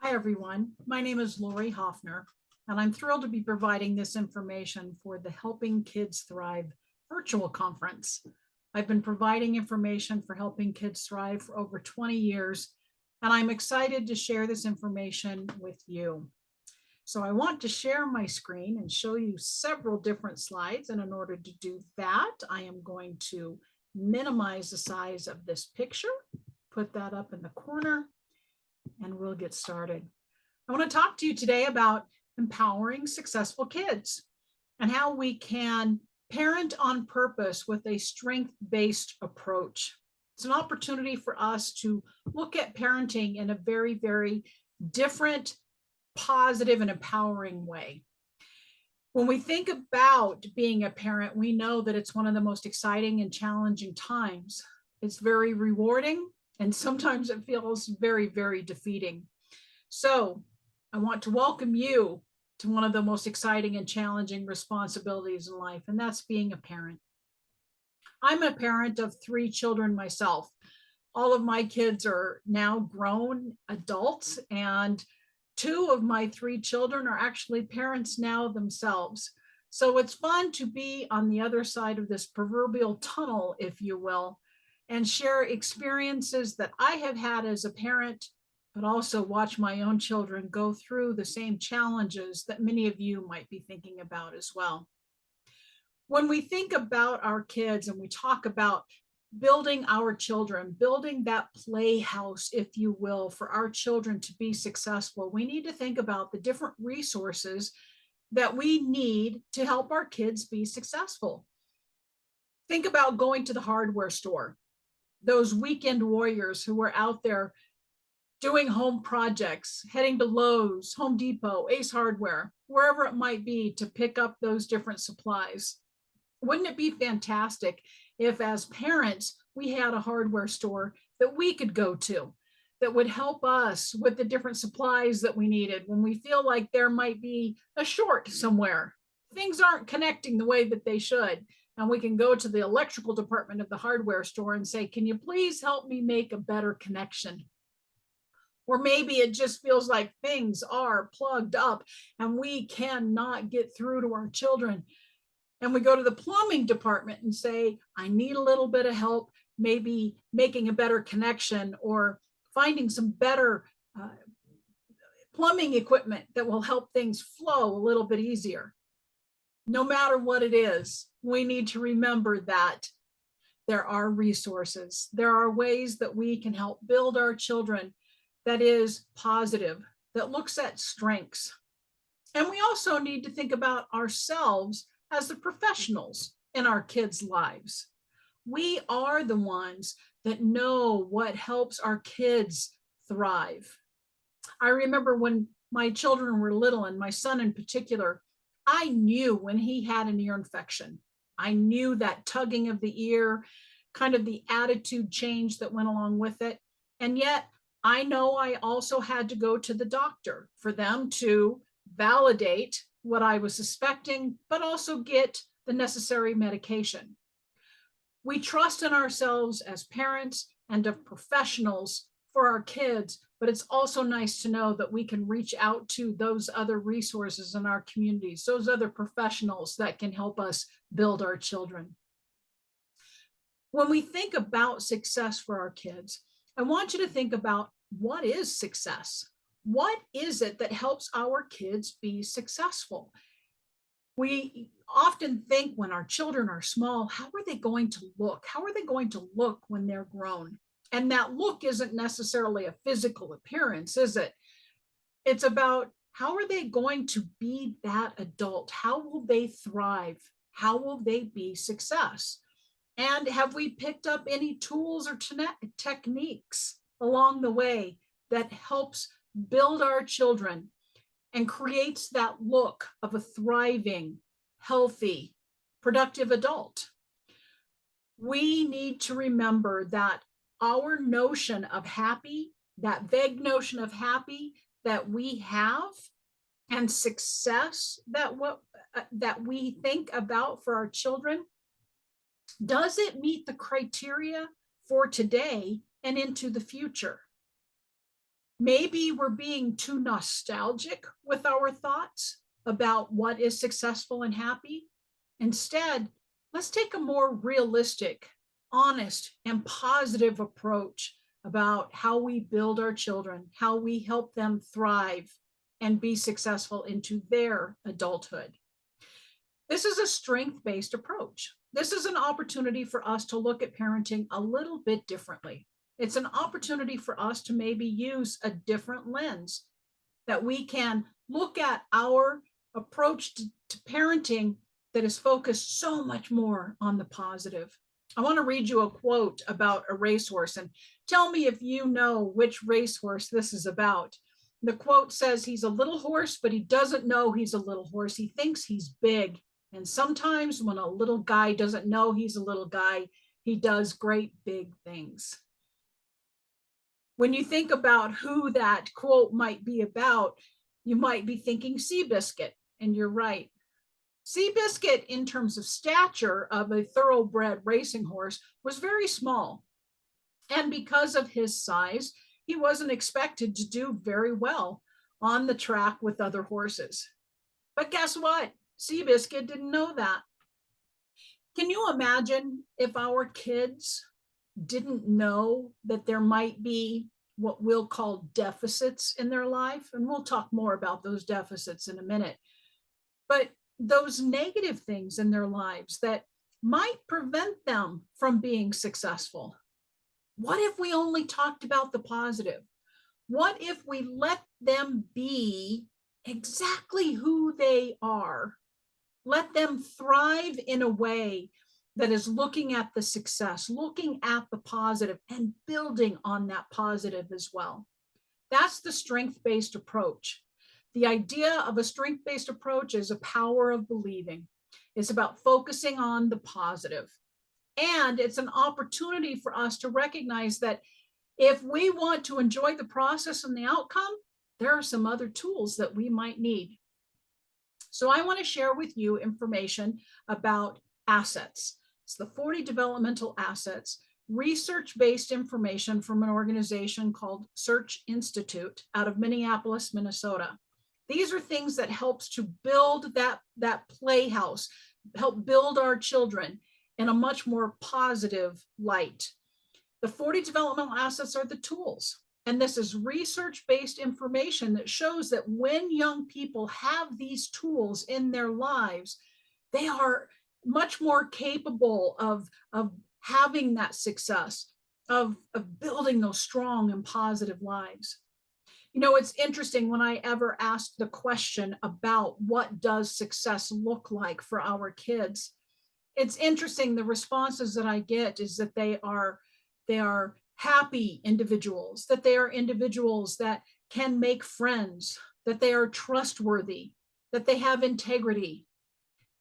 Hi, everyone. My name is Lori Hoffner, and I'm thrilled to be providing this information for the Helping Kids Thrive virtual conference. I've been providing information for Helping Kids Thrive for over 20 years, and I'm excited to share this information with you. So I want to share my screen and show you several different slides. And in order to do that, I am going to minimize the size of this picture, put that up in the corner, and we'll get started. I want to talk to you today about empowering successful kids and how we can parent on purpose with a strength-based approach. It's an opportunity for us to look at parenting in a very, very different, positive, and empowering way. When we think about being a parent, we know that it's one of the most exciting and challenging times. It's very rewarding, and sometimes it feels very, very defeating. So I want to welcome you to one of the most exciting and challenging responsibilities in life, and that's being a parent. I'm a parent of 3 children myself. All of my kids are now grown adults, and 2 of my 3 children are actually parents now themselves. So it's fun to be on the other side of this proverbial tunnel, if you will, and share experiences that I have had as a parent, but also watch my own children go through the same challenges that many of you might be thinking about as well. When we think about our kids and we talk about building our children, building that playhouse, if you will, for our children to be successful, we need to think about the different resources that we need to help our kids be successful. Think about going to the hardware store, those weekend warriors who are out there doing home projects, heading to Lowe's, Home Depot, Ace Hardware, wherever it might be to pick up those different supplies. Wouldn't it be fantastic if, as parents, we had a hardware store that we could go to that would help us with the different supplies that we needed when we feel like there might be a short somewhere? Things aren't connecting the way that they should. And we can go to the electrical department of the hardware store and say, can you please help me make a better connection? Or maybe it just feels like things are plugged up and we cannot get through to our children. And we go to the plumbing department and say, I need a little bit of help, maybe making a better connection or finding some better plumbing equipment that will help things flow a little bit easier. No matter what it is, we need to remember that there are resources. There are ways that we can help build our children that is positive, that looks at strengths. And we also need to think about ourselves as the professionals in our kids' lives. We are the ones that know what helps our kids thrive. I remember when my children were little, and my son in particular, I knew when he had an ear infection. I knew that tugging of the ear, kind of the attitude change that went along with it. And yet, I know I also had to go to the doctor for them to validate what I was suspecting, but also get the necessary medication. We trust in ourselves as parents and of professionals for our kids, but it's also nice to know that we can reach out to those other resources in our communities, those other professionals that can help us build our children. When we think about success for our kids, I want you to think about what is success? What is it that helps our kids be successful? We often think when our children are small, how are they going to look? How are they going to look when they're grown? And that look isn't necessarily a physical appearance, is it? It's about how are they going to be that adult? How will they thrive? How will they be success? And have we picked up any tools or techniques along the way that helps build our children and creates that look of a thriving, healthy, productive adult? We need to remember that our notion of happy, that vague notion of happy that we have, and success that we think about for our children, does it meet the criteria for today and into the future? Maybe we're being too nostalgic with our thoughts about what is successful and happy. Instead, let's take a more realistic, honest, and positive approach about how we build our children, how we help them thrive and be successful into their adulthood. This is a strength-based approach. This is an opportunity for us to look at parenting a little bit differently. It's an opportunity for us to maybe use a different lens, that we can look at our approach to parenting that is focused so much more on the positive. I want to read you a quote about a racehorse, and tell me if you know which racehorse this is about. The quote says, "He's a little horse, but he doesn't know he's a little horse. He thinks he's big. And sometimes when a little guy doesn't know he's a little guy, he does great big things." When you think about who that quote might be about, you might be thinking Seabiscuit, and you're right. Seabiscuit, in terms of stature of a thoroughbred racing horse, was very small. And because of his size, he wasn't expected to do very well on the track with other horses. But guess what? Seabiscuit didn't know that. Can you imagine if our kids didn't know that there might be what we'll call deficits in their life? And we'll talk more about those deficits in a minute. But those negative things in their lives that might prevent them from being successful. What if we only talked about the positive? What if we let them be exactly who they are? Let them thrive in a way that is looking at the success, looking at the positive, and building on that positive as well. That's the strength-based approach. The idea of a strength-based approach is a power of believing. It's about focusing on the positive. And it's an opportunity for us to recognize that if we want to enjoy the process and the outcome, there are some other tools that we might need. So I want to share with you information about assets. It's the 40 developmental assets, research-based information from an organization called Search Institute out of Minneapolis, Minnesota. These are things that helps to build that playhouse, help build our children in a much more positive light. The 40 developmental assets are the tools. And this is research-based information that shows that when young people have these tools in their lives, they are much more capable of having that success, of building those strong and positive lives. You know, it's interesting when I ever asked the question about what does success look like for our kids, it's interesting, the responses that I get is that they are happy individuals, that they are individuals that can make friends, that they are trustworthy, that they have integrity.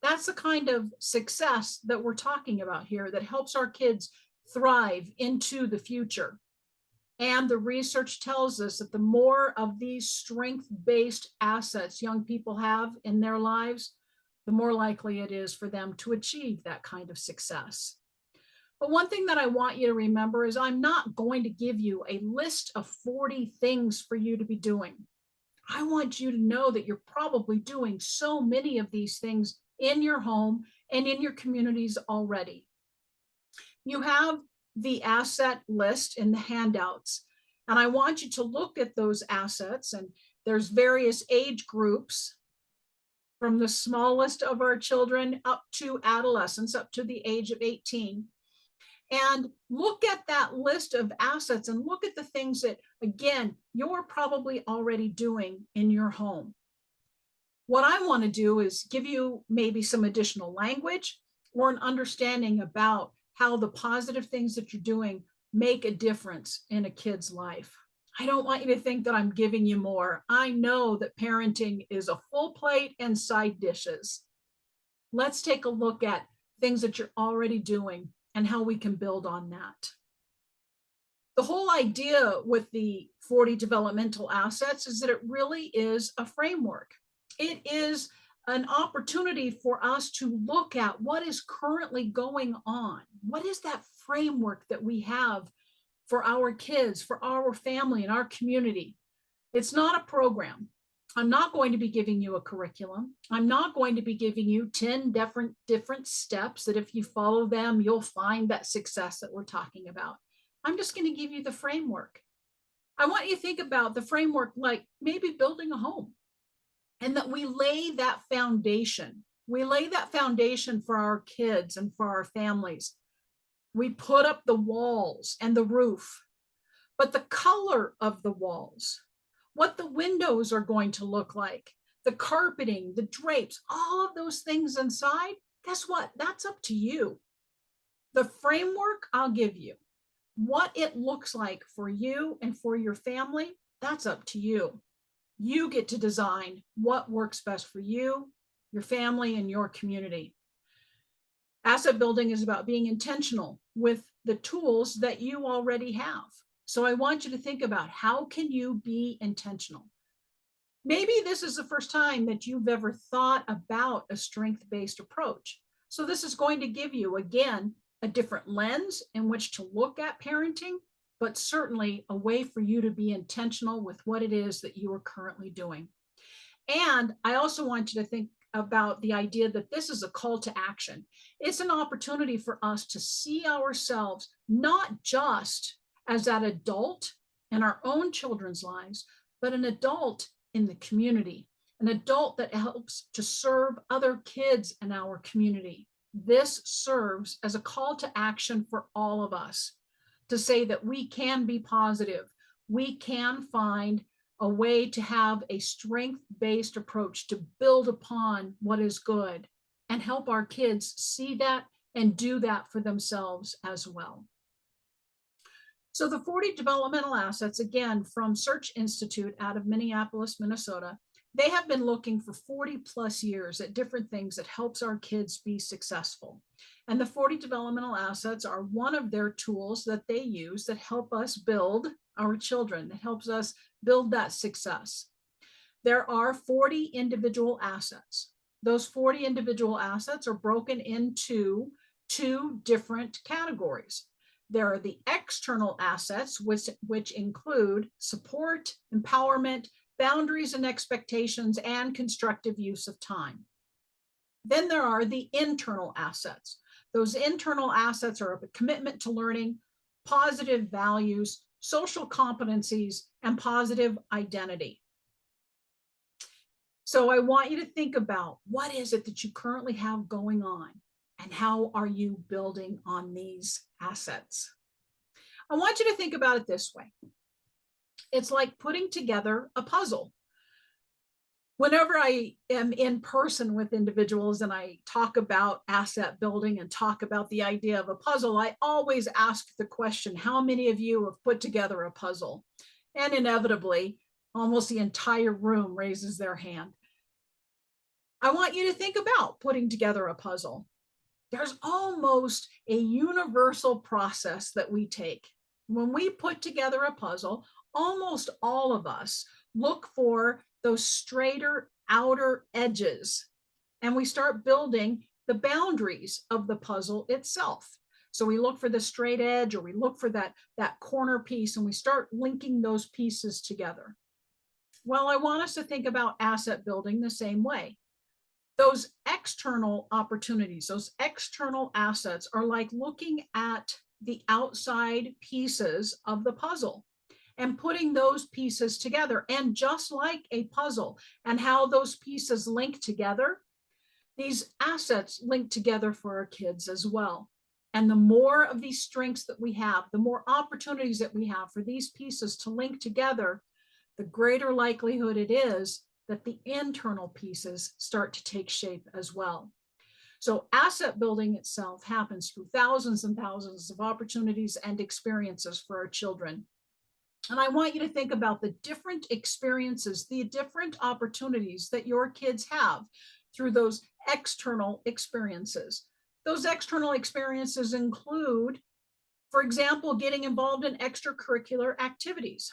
That's the kind of success that we're talking about here that helps our kids thrive into the future. And the research tells us that the more of these strength-based assets young people have in their lives, the more likely it is for them to achieve that kind of success. But one thing that I want you to remember is I'm not going to give you a list of 40 things for you to be doing. I want you to know that you're probably doing so many of these things in your home and in your communities already. You have the asset list in the handouts, and I want you to look at those assets, and there's various age groups from the smallest of our children up to adolescence, up to the age of 18. And look at that list of assets and look at the things that, again, you're probably already doing in your home. What I want to do is give you maybe some additional language or an understanding about how the positive things that you're doing make a difference in a kid's life. I don't want you to think that I'm giving you more. I know that parenting is a full plate and side dishes. Let's take a look at things that you're already doing and how we can build on that. The whole idea with the 40 developmental assets is that it really is a framework. It is an opportunity for us to look at what is currently going on. What is that framework that we have for our kids, for our family and our community? It's not a program. I'm not going to be giving you a curriculum. I'm not going to be giving you 10 different steps that if you follow them, you'll find that success that we're talking about. I'm just going to give you the framework. I want you to think about the framework like maybe building a home, and that we lay that foundation. We lay that foundation for our kids and for our families. We put up the walls and the roof, but the color of the walls, what the windows are going to look like, the carpeting, the drapes, all of those things inside, guess what? That's up to you. The framework I'll give you, what it looks like for you and for your family, that's up to you. You get to design what works best for you, your family, and your community. Asset building is about being intentional with the tools that you already have. So I want you to think about, how can you be intentional? Maybe this is the first time that you've ever thought about a strength-based approach. So this is going to give you, again, a different lens in which to look at parenting, but certainly a way for you to be intentional with what it is that you are currently doing. And I also want you to think about the idea that this is a call to action. It's an opportunity for us to see ourselves not just as that adult in our own children's lives, but an adult in the community, an adult that helps to serve other kids in our community. This serves as a call to action for all of us to say that we can be positive. We can find a way to have a strength-based approach to build upon what is good and help our kids see that and do that for themselves as well. So the 40 developmental assets, again, from Search Institute out of Minneapolis, Minnesota, they have been looking for 40 plus years at different things that helps our kids be successful. And the 40 developmental assets are one of their tools that they use that help us build our children, that helps us build that success. There are 40 individual assets. Those 40 individual assets are broken into two different categories. There are the external assets, which include support, empowerment, boundaries and expectations, and constructive use of time. Then there are the internal assets. Those internal assets are a commitment to learning, positive values, social competencies, and positive identity. So I want you to think about, what is it that you currently have going on, and how are you building on these assets? I want you to think about it this way. It's like putting together a puzzle. Whenever I am in person with individuals and I talk about asset building and talk about the idea of a puzzle, I always ask the question, how many of you have put together a puzzle? And inevitably, almost the entire room raises their hand. I want you to think about putting together a puzzle. There's almost a universal process that we take. When we put together a puzzle, almost all of us look for those straighter outer edges, and we start building the boundaries of the puzzle itself. So we look for the straight edge, or we look for that corner piece, and we start linking those pieces together. Well, I want us to think about asset building the same way. Those external opportunities, those external assets are like looking at the outside pieces of the puzzle and putting those pieces together. And just like a puzzle and how those pieces link together, these assets link together for our kids as well. And the more of these strengths that we have, the more opportunities that we have for these pieces to link together, the greater likelihood it is that the internal pieces start to take shape as well. So asset building itself happens through thousands and thousands of opportunities and experiences for our children. And I want you to think about the different experiences, the different opportunities that your kids have through those external experiences. Those external experiences include, for example, getting involved in extracurricular activities.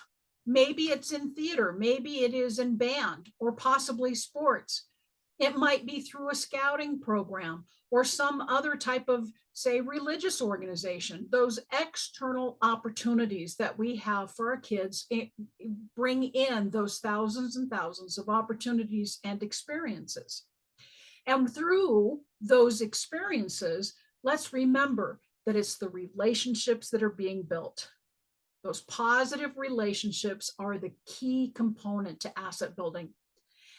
Maybe it's in theater, maybe it is in band, or possibly sports. It might be through a scouting program or some other type of, say, religious organization. Those external opportunities that we have for our kids bring in those thousands and thousands of opportunities and experiences. And through those experiences, let's remember that it's the relationships that are being built. Those positive relationships are the key component to asset building.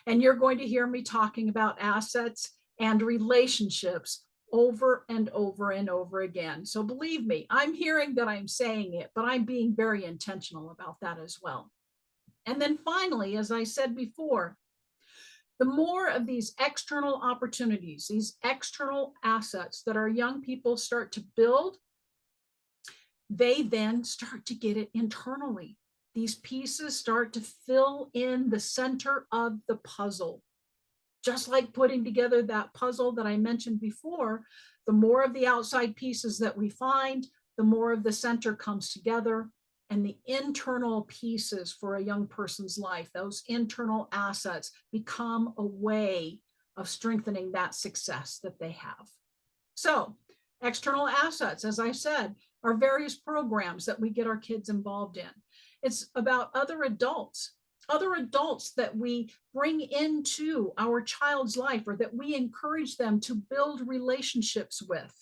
And you're going to hear me talking about assets and relationships over and over and over again. So believe me, I'm hearing that I'm saying it, but I'm being very intentional about that as well. And then finally, as I said before, the more of these external opportunities, these external assets that our young people start to build, they then start to get it internally. These pieces start to fill in the center of the puzzle. Just like putting together that puzzle that I mentioned before, the more of the outside pieces that we find, the more of the center comes together, and the internal pieces for a young person's life, those internal assets, become a way of strengthening that success that they have. So external assets, as I said, are various programs that we get our kids involved in. It's about other adults that we bring into our child's life or that we encourage them to build relationships with.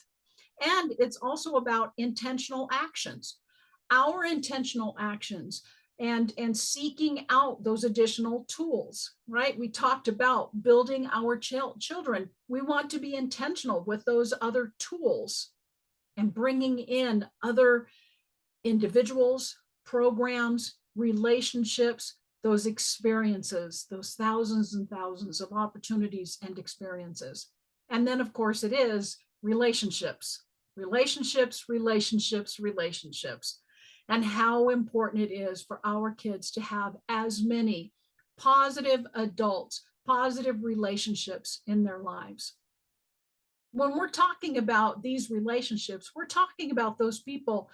And it's also about intentional actions, our intentional actions, and seeking out those additional tools, right? We talked about building our children. We want to be intentional with those other tools and bringing in other individuals, programs, relationships, those experiences, those thousands and thousands of opportunities and experiences. And then, of course, it is relationships, relationships, relationships, relationships, and how important it is for our kids to have as many positive adults, positive relationships in their lives. When we're talking about these relationships, we're talking about those people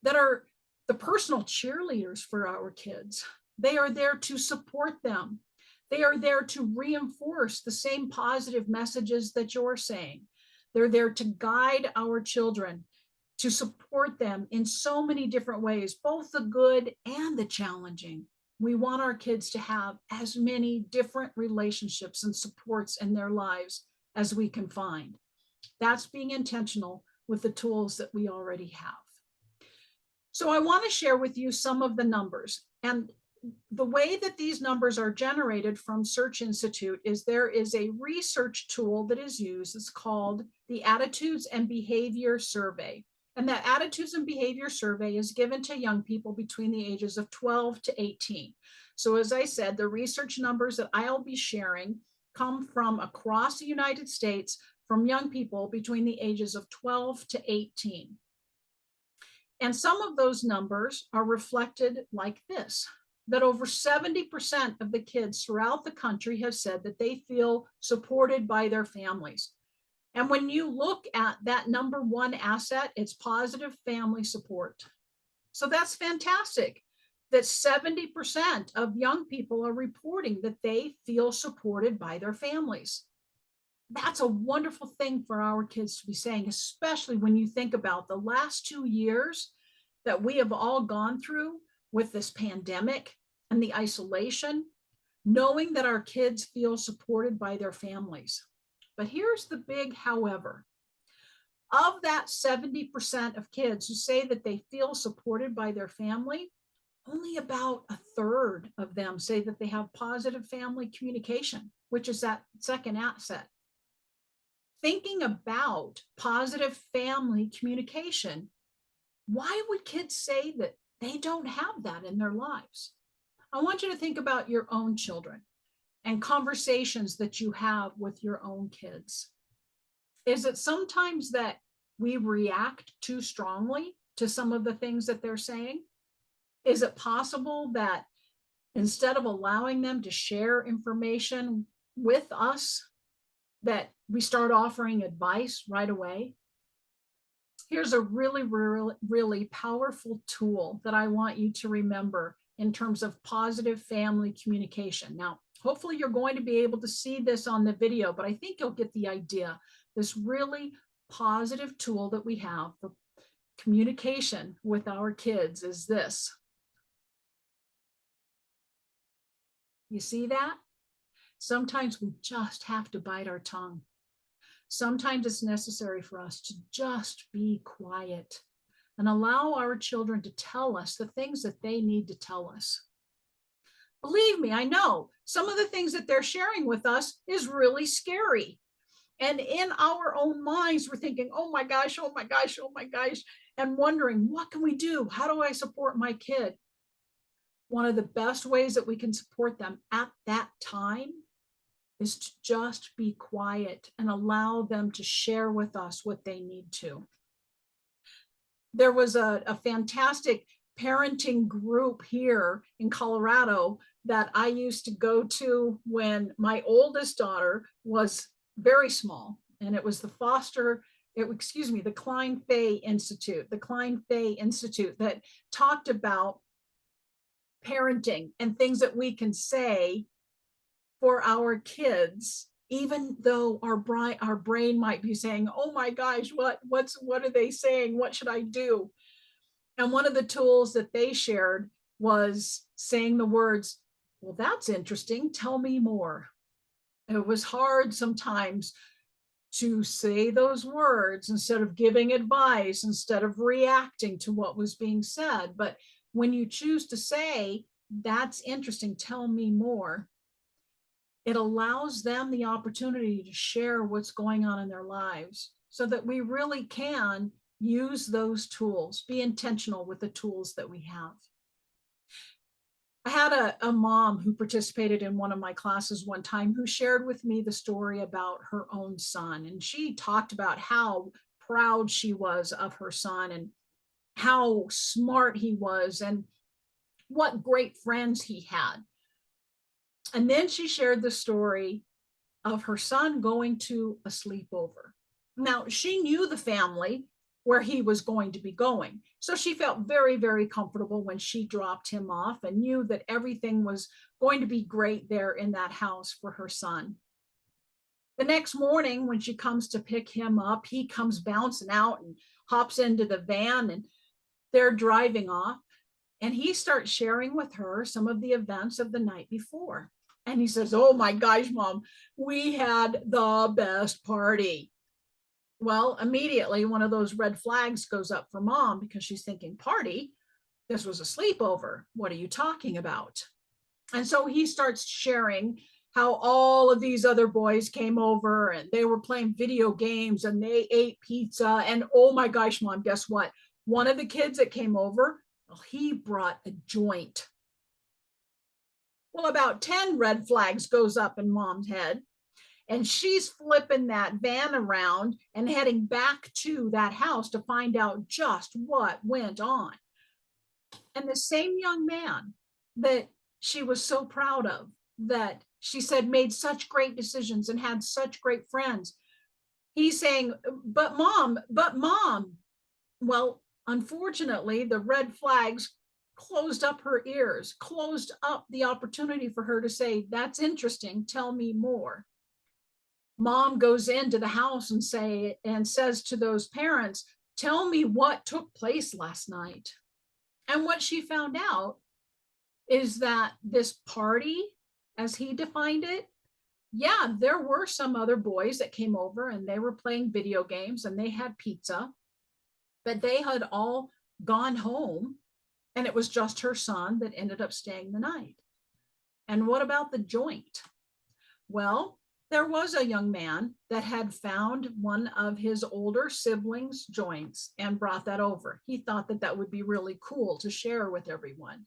that are the personal cheerleaders for our kids. They are there to support them. They are there to reinforce the same positive messages that you're saying. They're there to guide our children, to support them in so many different ways, both the good and the challenging. We want our kids to have as many different relationships and supports in their lives as we can find. That's being intentional with the tools that we already have. So I want to share with you some of the numbers. And the way that these numbers are generated from Search Institute is there is a research tool that is used. It's called the Attitudes and Behavior Survey. And that Attitudes and Behavior Survey is given to young people between the ages of 12 to 18. So as I said, the research numbers that I'll be sharing come from across the United States from young people between the ages of 12 to 18. And some of those numbers are reflected like this, that over 70% of the kids throughout the country have said that they feel supported by their families. And when you look at that number one asset, it's positive family support. So that's fantastic that 70% of young people are reporting that they feel supported by their families. That's a wonderful thing for our kids to be saying, especially when you think about the last 2 years that we have all gone through with this pandemic and the isolation, knowing that our kids feel supported by their families. But here's the big however. Of that 70% of kids who say that they feel supported by their family, only about a third of them say that they have positive family communication, which is that second asset. Thinking about positive family communication, why would kids say that they don't have that in their lives? I want you to think about your own children and conversations that you have with your own kids. Is it sometimes that we react too strongly to some of the things that they're saying? Is it possible that instead of allowing them to share information with us, that we start offering advice right away? Here's a really powerful tool that I want you to remember in terms of positive family communication. Now, Hopefully you're going to be able to see this on the video, but I think you'll get the idea. This really positive tool that we have for communication with our kids is this. You see that? Sometimes we just have to bite our tongue. Sometimes it's necessary for us to just be quiet and allow our children to tell us the things that they need to tell us. Believe me, I know some of the things that they're sharing with us is really scary. And in our own minds, we're thinking, oh my gosh, oh my gosh, oh my gosh, and wondering, what can we do? How do I support my kid? One of the best ways that we can support them at that time is to just be quiet and allow them to share with us what they need to. There was a fantastic parenting group here in Colorado that I used to go to when my oldest daughter was very small, and it was the Klein Fay Institute, that talked about parenting and things that we can say for our kids, even though our brain might be saying, oh my gosh, what are they saying? What should I do? And one of the tools that they shared was saying the words, well, that's interesting. Tell me more. It was hard sometimes to say those words instead of giving advice, instead of reacting to what was being said. But when you choose to say, that's interesting, tell me more, it allows them the opportunity to share what's going on in their lives so that we really can use those tools, be intentional with the tools that we have. I had a mom who participated in one of my classes one time who shared with me the story about her own son. And she talked about how proud she was of her son and how smart he was and what great friends he had. And then she shared the story of her son going to a sleepover. Now, she knew the family where he was going to be going. So she felt very, very comfortable when she dropped him off and knew that everything was going to be great there in that house for her son. The next morning, when she comes to pick him up, he comes bouncing out and hops into the van, and they're driving off. And he starts sharing with her some of the events of the night before. And he says, oh my gosh, Mom, we had the best party. Well, immediately one of those red flags goes up for Mom because she's thinking, party? This was a sleepover. What are you talking about? And so he starts sharing how all of these other boys came over and they were playing video games and they ate pizza. And oh my gosh, Mom, guess what? One of the kids that came over, well, he brought a joint. Well, about 10 red flags goes up in Mom's head. And she's flipping that van around and heading back to that house to find out just what went on. And the same young man that she was so proud of, that she said made such great decisions and had such great friends, he's saying, but mom. Well, unfortunately, the red flags closed up her ears, closed up the opportunity for her to say, that's interesting, tell me more. Mom goes into the house and says to those parents, tell me what took place last night. And what she found out is that this party, as he defined it, yeah, there were some other boys that came over and they were playing video games and they had pizza, but they had all gone home and it was just her son that ended up staying the night. And what about the joint? Well, there was a young man that had found one of his older siblings' joints and brought that over. He thought that that would be really cool to share with everyone.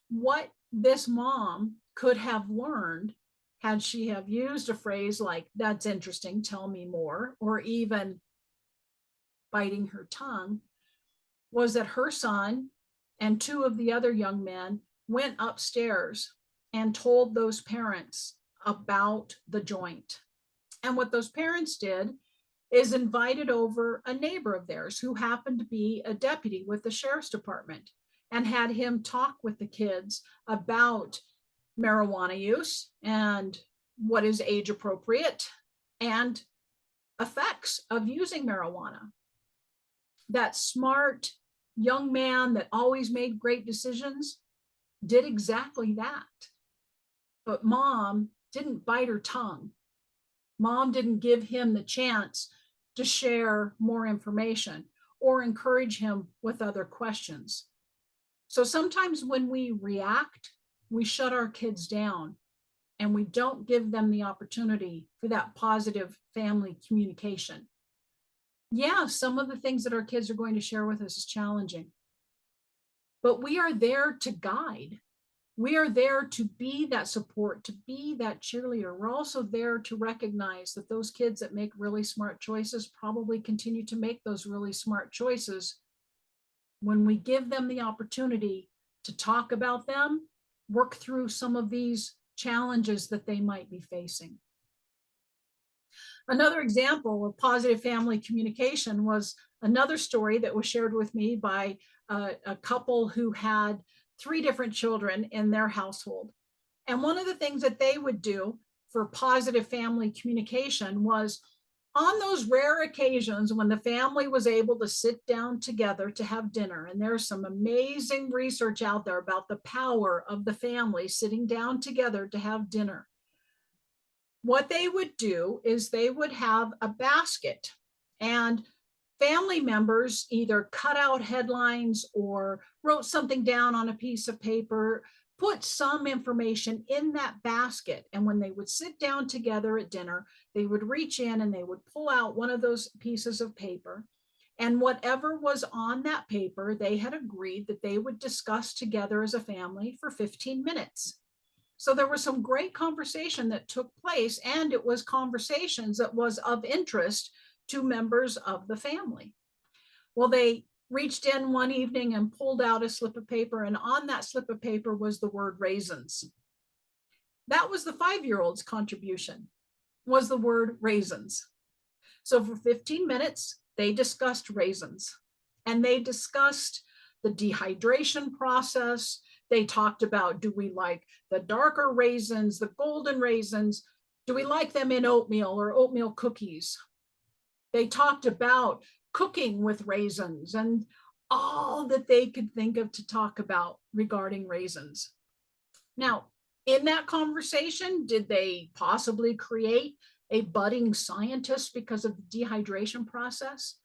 What this mom could have learned had she have used a phrase like, that's interesting, tell me more, or even biting her tongue, was that her son and two of the other young men went upstairs and told those parents about the joint. And what those parents did is invited over a neighbor of theirs who happened to be a deputy with the sheriff's department and had him talk with the kids about marijuana use and what is age appropriate and effects of using marijuana. That smart young man that always made great decisions did exactly that. But mom didn't bite her tongue. Mom didn't give him the chance to share more information or encourage him with other questions. So sometimes when we react, we shut our kids down and we don't give them the opportunity for that positive family communication. Yeah, some of the things that our kids are going to share with us is challenging, but we are there to guide. We are there to be that support, to be that cheerleader. We're also there to recognize that those kids that make really smart choices probably continue to make those really smart choices. When we give them the opportunity to talk about them, work through some of these challenges that they might be facing. Another example of positive family communication was another story that was shared with me by a couple who had 3 different children in their household. And one of the things that they would do for positive family communication was on those rare occasions when the family was able to sit down together to have dinner, and there's some amazing research out there about the power of the family sitting down together to have dinner. What they would do is they would have a basket, and family members either cut out headlines or wrote something down on a piece of paper, put some information in that basket. And when they would sit down together at dinner, they would reach in and they would pull out one of those pieces of paper. And whatever was on that paper, they had agreed that they would discuss together as a family for 15 minutes. So there was some great conversation that took place, and it was conversations that was of interest to members of the family. Well, they reached in one evening and pulled out a slip of paper, and on that slip of paper was the word raisins. That was the 5-year-old's contribution, was the word raisins. So for 15 minutes, they discussed raisins, and they discussed the dehydration process. They talked about, do we like the darker raisins, the golden raisins? Do we like them in oatmeal or oatmeal cookies? They talked about cooking with raisins and all that they could think of to talk about regarding raisins. Now, in that conversation, did they possibly create a budding scientist because of the dehydration process?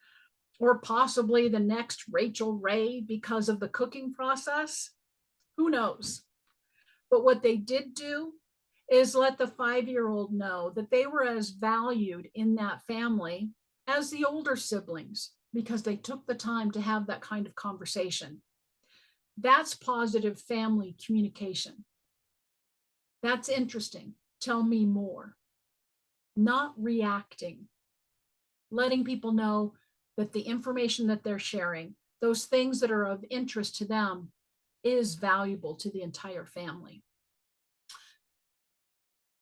Or possibly the next Rachel Ray because of the cooking process? Who knows? But what they did do is let the 5-year-old know that they were as valued in that family as the older siblings because they took the time to have that kind of conversation. That's positive family communication. That's interesting. Tell me more. Not reacting. Letting people know that the information that they're sharing, those things that are of interest to them, is valuable to the entire family.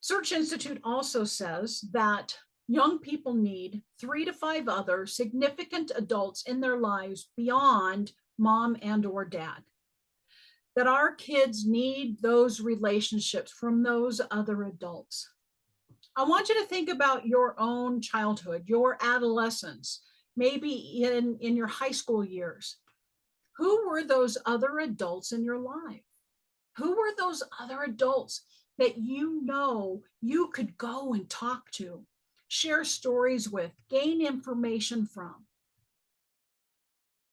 Search Institute also says that young people need 3 to 5 other significant adults in their lives beyond mom and or dad. That our kids need those relationships from those other adults. I want you to think about your own childhood, your adolescence, maybe in your high school years. Who were those other adults in your life? Who were those other adults that you know you could go and talk to, share stories with, gain information from?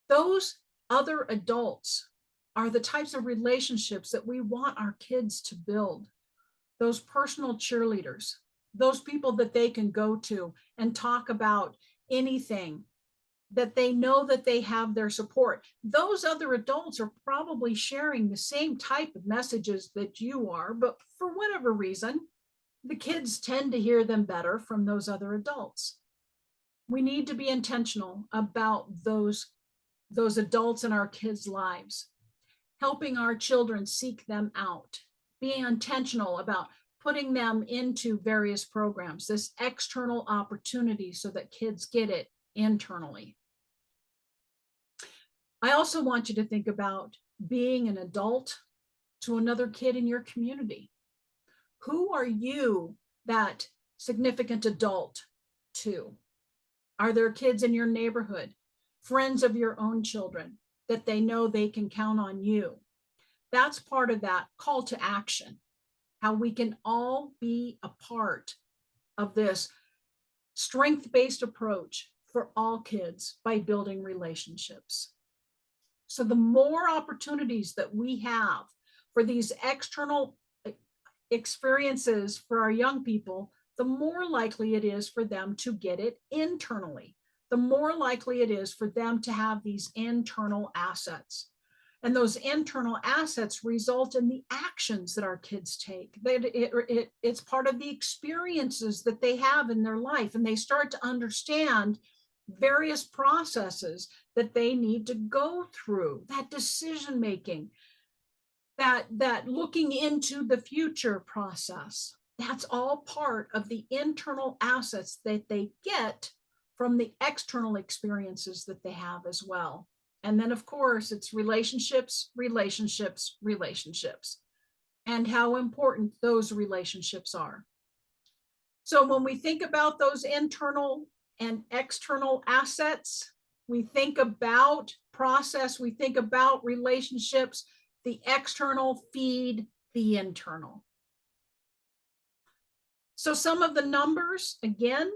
Those other adults are the types of relationships that we want our kids to build. Those personal cheerleaders, those people that they can go to and talk about anything, that they know that they have their support. Those other adults are probably sharing the same type of messages that you are, but for whatever reason, the kids tend to hear them better from those other adults. We need to be intentional about those adults in our kids' lives, helping our children seek them out, being intentional about putting them into various programs, this external opportunity so that kids get it internally. I also want you to think about being an adult to another kid in your community. Who are you that significant adult to? Are there kids in your neighborhood, friends of your own children, that they know they can count on you? That's part of that call to action, how we can all be a part of this strength-based approach for all kids by building relationships. So the more opportunities that we have for these external experiences for our young people, the more likely it is for them to get it internally, the more likely it is for them to have these internal assets. And those internal assets result in the actions that our kids take. It's part of the experiences that they have in their life, and they start to understand various processes that they need to go through, that decision making, that looking into the future process. That's all part of the internal assets that they get from the external experiences that they have as well. And then, of course, it's relationships, relationships, relationships, and how important those relationships are. So when we think about those internal and external assets, we think about process, we think about relationships, the external feed the internal. So some of the numbers, again,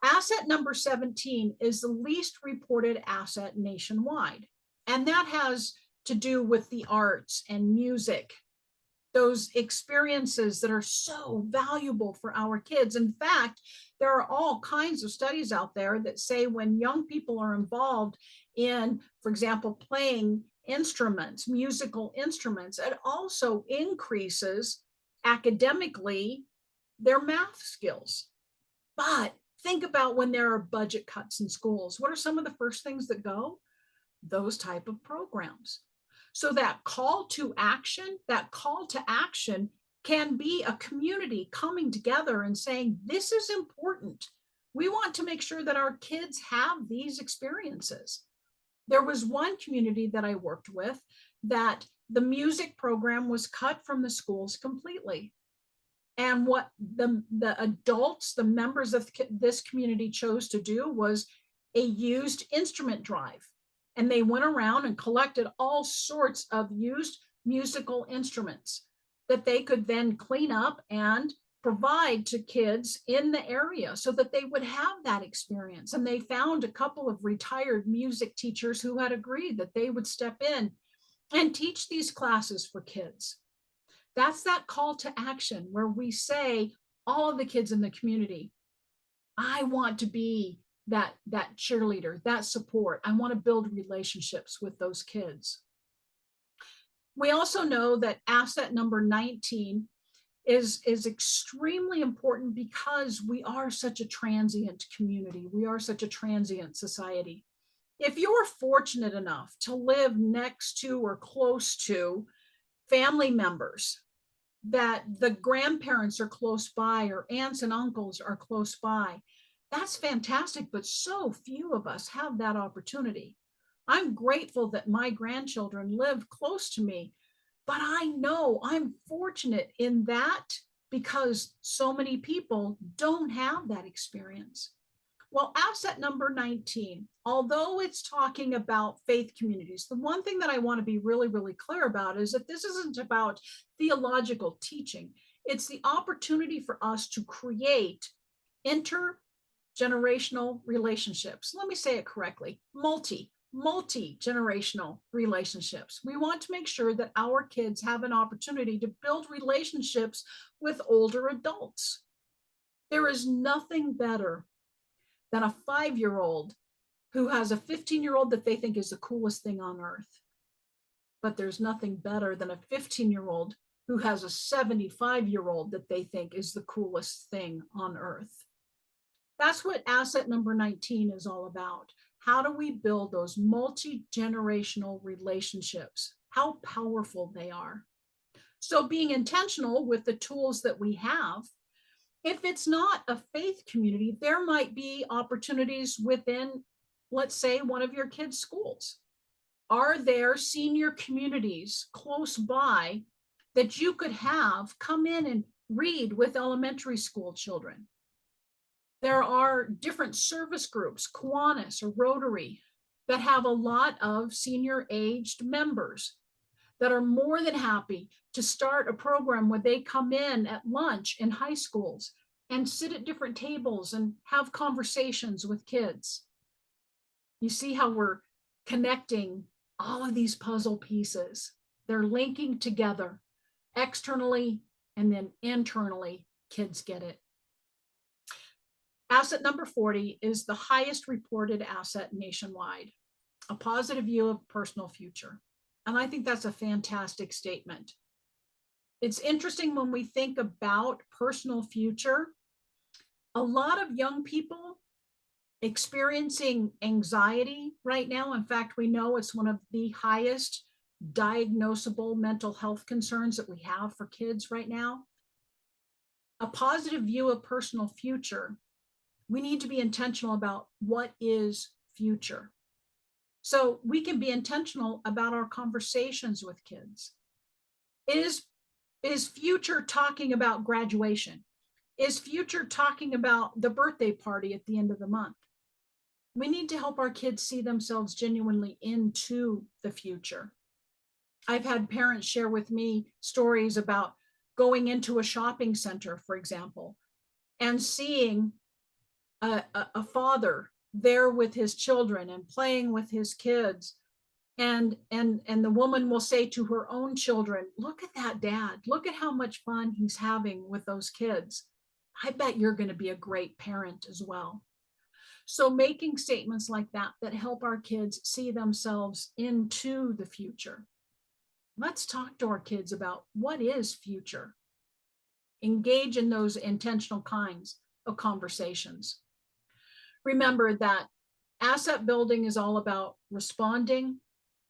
asset number 17 is the least reported asset nationwide. And that has to do with the arts and music, those experiences that are so valuable for our kids. In fact, there are all kinds of studies out there that say when young people are involved in, for example, playing instruments, musical instruments, it also increases academically their math skills. But think about when there are budget cuts in schools. What are some of the first things that go? Those type of programs. So that call to action can be a community coming together and saying, this is important. We want to make sure that our kids have these experiences. There was one community that I worked with that the music program was cut from the schools completely. And what the adults, the members of this community chose to do was a used instrument drive. And they went around and collected all sorts of used musical instruments that they could then clean up and provide to kids in the area so that they would have that experience. And they found a couple of retired music teachers who had agreed that they would step in and teach these classes for kids. That's that call to action where we say, all of the kids in the community, I want to be that cheerleader, that support. I want to build relationships with those kids. We also know that asset number 19 is extremely important because we are such a transient community. We are such a transient society. If you're fortunate enough to live next to or close to family members, that the grandparents are close by or aunts and uncles are close by, that's fantastic, but so few of us have that opportunity. I'm grateful that my grandchildren live close to me, but I know I'm fortunate in that because so many people don't have that experience. Well, asset number 19, although it's talking about faith communities, the one thing that I want to be really, really clear about is that this isn't about theological teaching. It's the opportunity for us to create intergenerational relationships. Let me say it correctly, multi-generational relationships. We want to make sure that our kids have an opportunity to build relationships with older adults. There is nothing better than a 5-year-old who has a 15-year-old that they think is the coolest thing on earth. But there's nothing better than a 15-year-old who has a 75-year-old that they think is the coolest thing on earth. That's what asset number 19 is all about. How do we build those multi-generational relationships? How powerful they are. So being intentional with the tools that we have. If it's not a faith community, there might be opportunities within, let's say, one of your kids' schools. Are there senior communities close by that you could have come in and read with elementary school children. There are different service groups, Kiwanis or Rotary, that have a lot of senior aged members that are more than happy to start a program where they come in at lunch in high schools and sit at different tables and have conversations with kids. You see how we're connecting all of these puzzle pieces. They're linking together externally and then internally. Kids get it. Asset number 40 is the highest reported asset nationwide, a positive view of personal future. And I think that's a fantastic statement. It's interesting when we think about personal future, a lot of young people experiencing anxiety right now. In fact, we know it's one of the highest diagnosable mental health concerns that we have for kids right now. A positive view of personal future, we need to be intentional about what is future. So we can be intentional about our conversations with kids. Is future talking about graduation? Is future talking about the birthday party at the end of the month? We need to help our kids see themselves genuinely into the future. I've had parents share with me stories about going into a shopping center, for example, and seeing a father there with his children and playing with his kids. And the woman will say to her own children, look at that dad, look at how much fun he's having with those kids. I bet you're going to be a great parent as well. So making statements like that that help our kids see themselves into the future. Let's talk to our kids about what is future. Engage in those intentional kinds of conversations. Remember that asset building is all about responding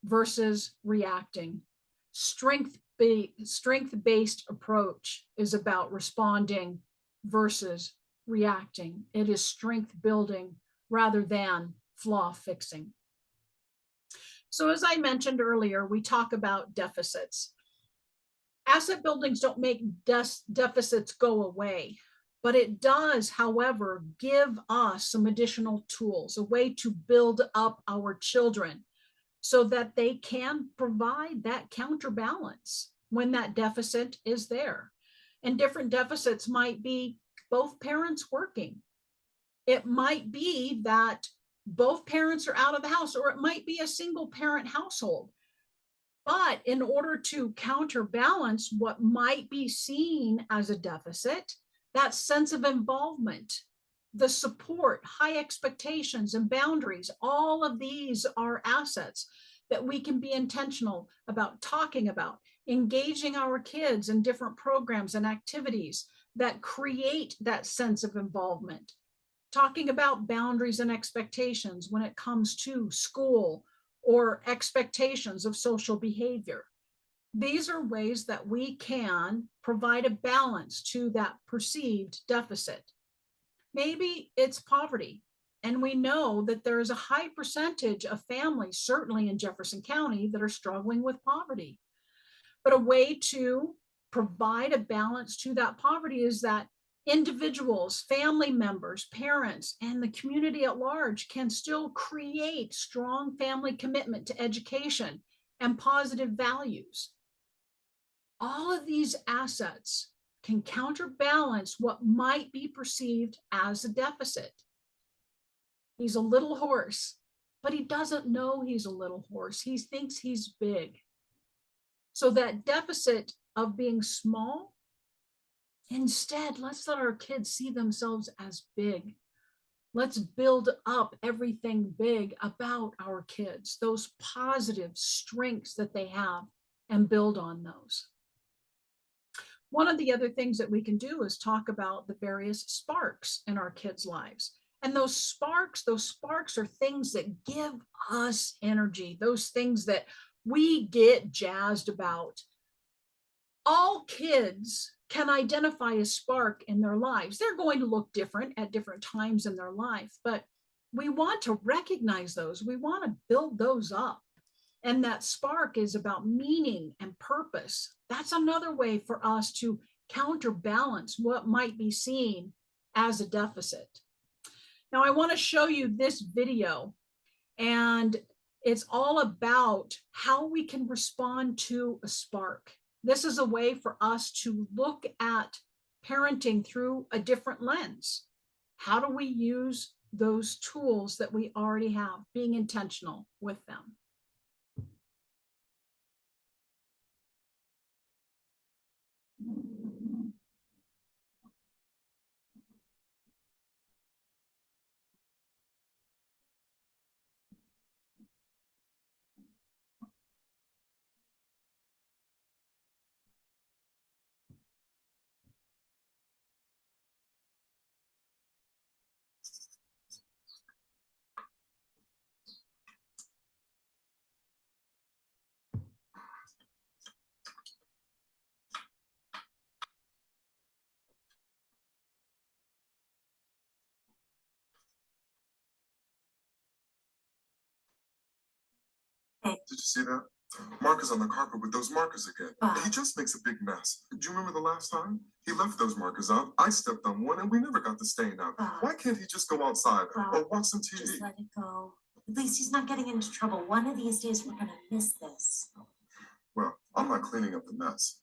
versus reacting. Strength-based approach is about responding versus reacting. It is strength building rather than flaw fixing. So as I mentioned earlier, we talk about deficits. Asset buildings don't make deficits go away, but it does, however, give us some additional tools, a way to build up our children so that they can provide that counterbalance when that deficit is there. And different deficits might be both parents working. It might be that both parents are out of the house, or it might be a single parent household. But in order to counterbalance what might be seen as a deficit, that sense of involvement, the support, high expectations and boundaries, all of these are assets that we can be intentional about talking about, engaging our kids in different programs and activities that create that sense of involvement, talking about boundaries and expectations when it comes to school or expectations of social behavior. These are ways that we can provide a balance to that perceived deficit. Maybe it's poverty, and we know that there is a high percentage of families, certainly in Jefferson County, that are struggling with poverty. But a way to provide a balance to that poverty is that individuals, family members, parents, and the community at large can still create strong family commitment to education and positive values. All of these assets can counterbalance what might be perceived as a deficit. He's a little horse, but he doesn't know he's a little horse. He thinks he's big. So that deficit of being small, instead, let's let our kids see themselves as big. Let's build up everything big about our kids, those positive strengths that they have, and build on those. One of the other things that we can do is talk about the various sparks in our kids' lives. And those sparks are things that give us energy, those things that we get jazzed about. All kids can identify a spark in their lives. They're going to look different at different times in their life, but we want to recognize those. We want to build those up. And that spark is about meaning and purpose. That's another way for us to counterbalance what might be seen as a deficit. Now, I want to show you this video, and it's all about how we can respond to a spark. This is a way for us to look at parenting through a different lens. How do we use those tools that we already have, being intentional with them? Did you see that? Mark is on the carpet with those markers again. He just makes a big mess. Do you remember the last time? He left those markers out. I stepped on one and we never got the stain out. Why can't he just go outside or watch some TV? Just let it go. At least he's not getting into trouble. One of these days we're gonna miss this. Well, I'm not cleaning up the mess.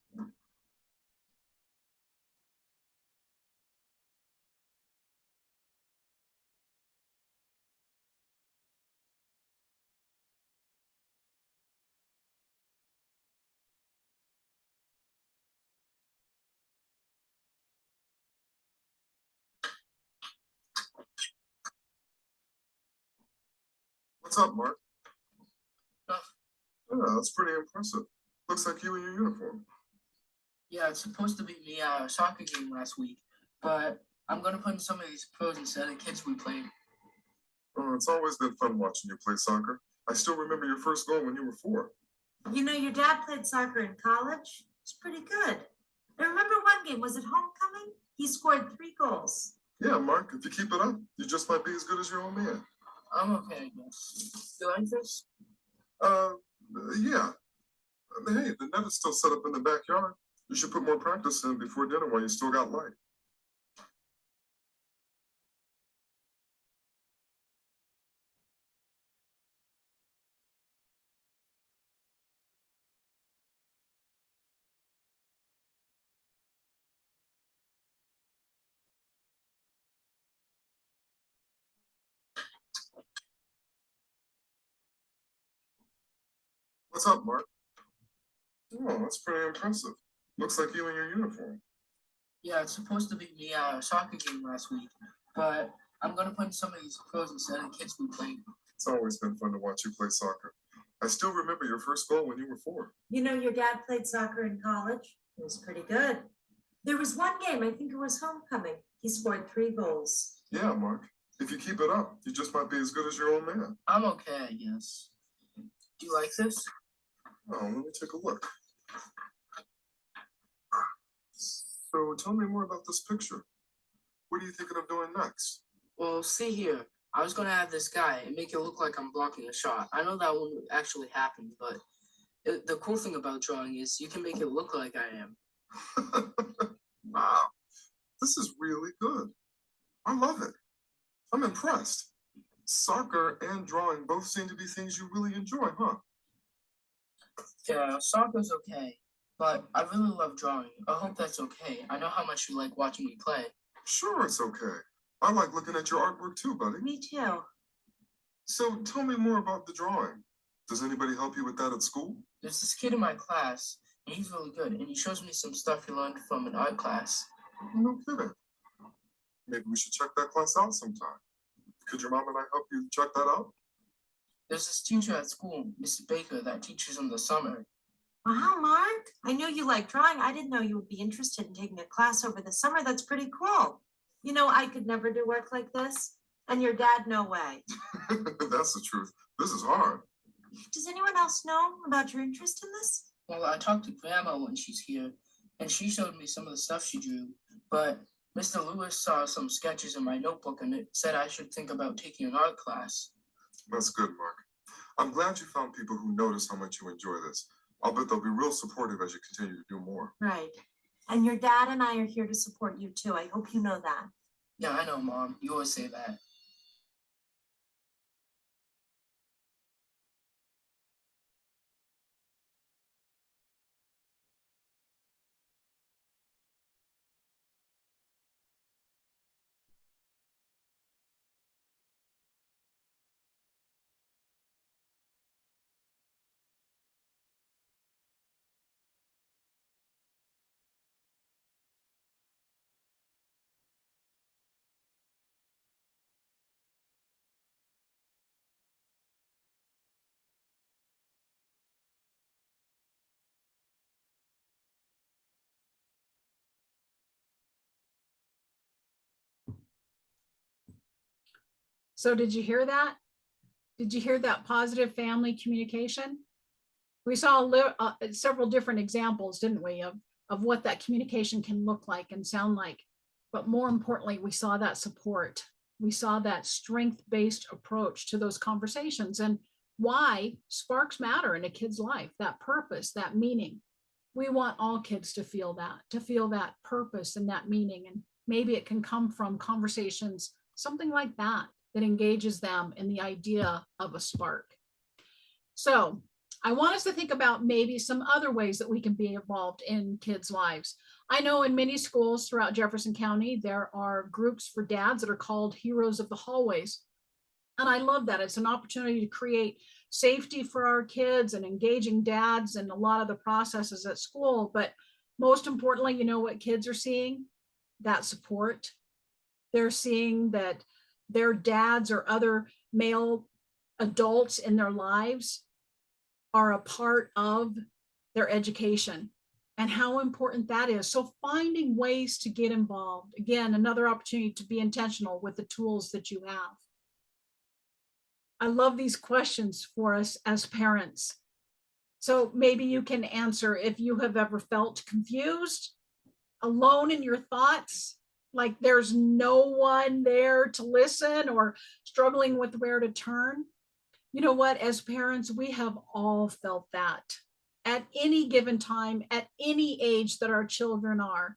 What's up, Mark? Yeah, that's pretty impressive. Looks like you in your uniform. Yeah, it's supposed to be me at a soccer game last week, but I'm gonna put in some of these pros instead of kids we played. Oh, it's always been fun watching you play soccer. I still remember your first goal when you were 4. You know, your dad played soccer in college. It's pretty good. I remember one game, was it homecoming? He scored 3 goals. Yeah, Mark, if you keep it up, you just might be as good as your old man. I'm okay, I guess. You like this? Yeah. Hey, the net is still set up in the backyard. You should put more practice in before dinner while you still got light. What's up, Mark? Oh, that's pretty impressive. Looks like you in your uniform. Yeah, it's supposed to be me at a soccer game last week, but I'm gonna put in some of these pros instead of kids we played. It's always been fun to watch you play soccer. I still remember your first goal when you were 4. You know, your dad played soccer in college. It was pretty good. There was one game, I think it was homecoming. He scored 3 goals. Yeah, Mark. If you keep it up, you just might be as good as your old man. I'm okay, I guess. Do you like this? Oh, let me take a look. So tell me more about this picture. What are you thinking of doing next? Well, see here. I was gonna add this guy and make it look like I'm blocking a shot. I know that won't actually happen, but the cool thing about drawing is you can make it look like I am. Wow, this is really good. I love it. I'm impressed. Soccer and drawing both seem to be things you really enjoy, huh? Yeah, soccer's okay, but I really love drawing. I hope that's okay. I know how much you like watching me play. Sure, it's okay. I like looking at your artwork too, buddy. Me too. So tell me more about the drawing. Does anybody help you with that at school? There's this kid in my class, and he's really good, and he shows me some stuff he learned from an art class. No kidding. Maybe we should check that class out sometime. Could your mom and I help you check that out? There's this teacher at school, Mrs. Baker, that teaches in the summer. Wow, Mark. I knew you like drawing. I didn't know you would be interested in taking a class over the summer. That's pretty cool. You know, I could never do work like this. And your dad, no way. That's the truth. This is hard. Does anyone else know about your interest in this? Well, I talked to Grandma when she's here, and she showed me some of the stuff she drew, but Mr. Lewis saw some sketches in my notebook and it said I should think about taking an art class. That's good, Mark. I'm glad you found people who notice how much you enjoy this. I'll bet they'll be real supportive as you continue to do more. Right. And your dad and I are here to support you too. I hope you know that. Yeah, I know, Mom. You always say that. So did you hear that? Did you hear that positive family communication? We saw several different examples, didn't we, of what that communication can look like and sound like. But more importantly, we saw that support. We saw that strength-based approach to those conversations and why sparks matter in a kid's life, that purpose, that meaning. We want all kids to feel that purpose and that meaning. And maybe it can come from conversations, something like that, that engages them in the idea of a spark. So I want us to think about maybe some other ways that we can be involved in kids' lives. I know in many schools throughout Jefferson County, there are groups for dads that are called Heroes of the Hallways. And I love that. It's an opportunity to create safety for our kids and engaging dads in a lot of the processes at school. But most importantly, you know what kids are seeing? That support. They're seeing that their dads or other male adults in their lives are a part of their education and how important that is. So finding ways to get involved, again, another opportunity to be intentional with the tools that you have. I love these questions for us as parents. So maybe you can answer if you have ever felt confused, alone in your thoughts, like there's no one there to listen or struggling with where to turn. You know what, as parents, we have all felt that at any given time, at any age that our children are.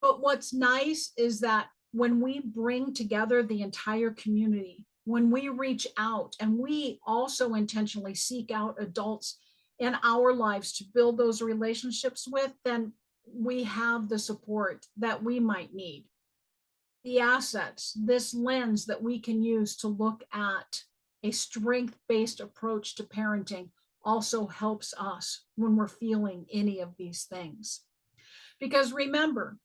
But what's nice is that when we bring together the entire community, when we reach out and we also intentionally seek out adults in our lives to build those relationships with, then we have the support that we might need. The assets, this lens that we can use to look at a strength-based approach to parenting also helps us when we're feeling any of these things. Because remember,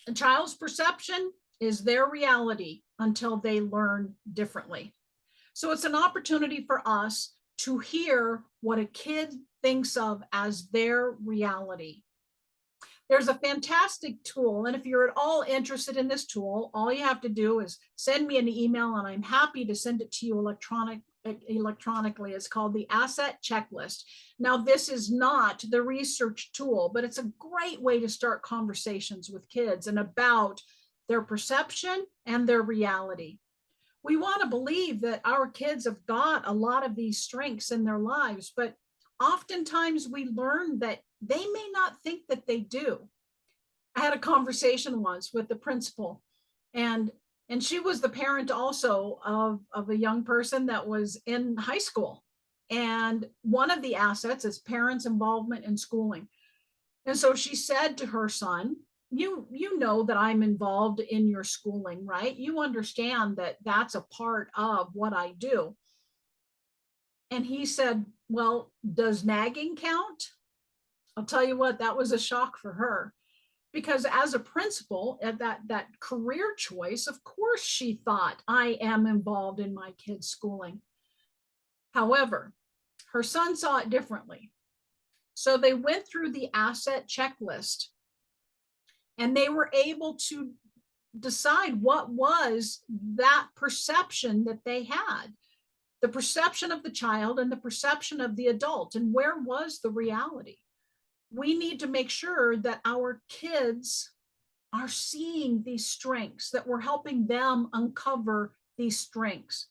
a child's perception is their reality until they learn differently. So it's an opportunity for us to hear what a kid thinks of as their reality. There's a fantastic tool, and if you're at all interested in this tool, all you have to do is send me an email and I'm happy to send it to you electronically. It's called the Asset Checklist. Now, this is not the research tool, but it's a great way to start conversations with kids and about their perception and their reality. We want to believe that our kids have got a lot of these strengths in their lives, but oftentimes we learn that they may not think that they do. I had a conversation once with the principal, and she was the parent also of a young person that was in high school. And one of the assets is parents' involvement in schooling. And so she said to her son, you know that I'm involved in your schooling, right? You understand that that's a part of what I do. And he said, well, does nagging count? I'll tell you what, that was a shock for her, because as a principal at that career choice, of course she thought I am involved in my kids' schooling. However, her son saw it differently. So they went through the asset checklist and they were able to decide what was that perception that they had, the perception of the child and the perception of the adult, and where was the reality. We need to make sure that our kids are seeing these strengths, that we're helping them uncover these strengths.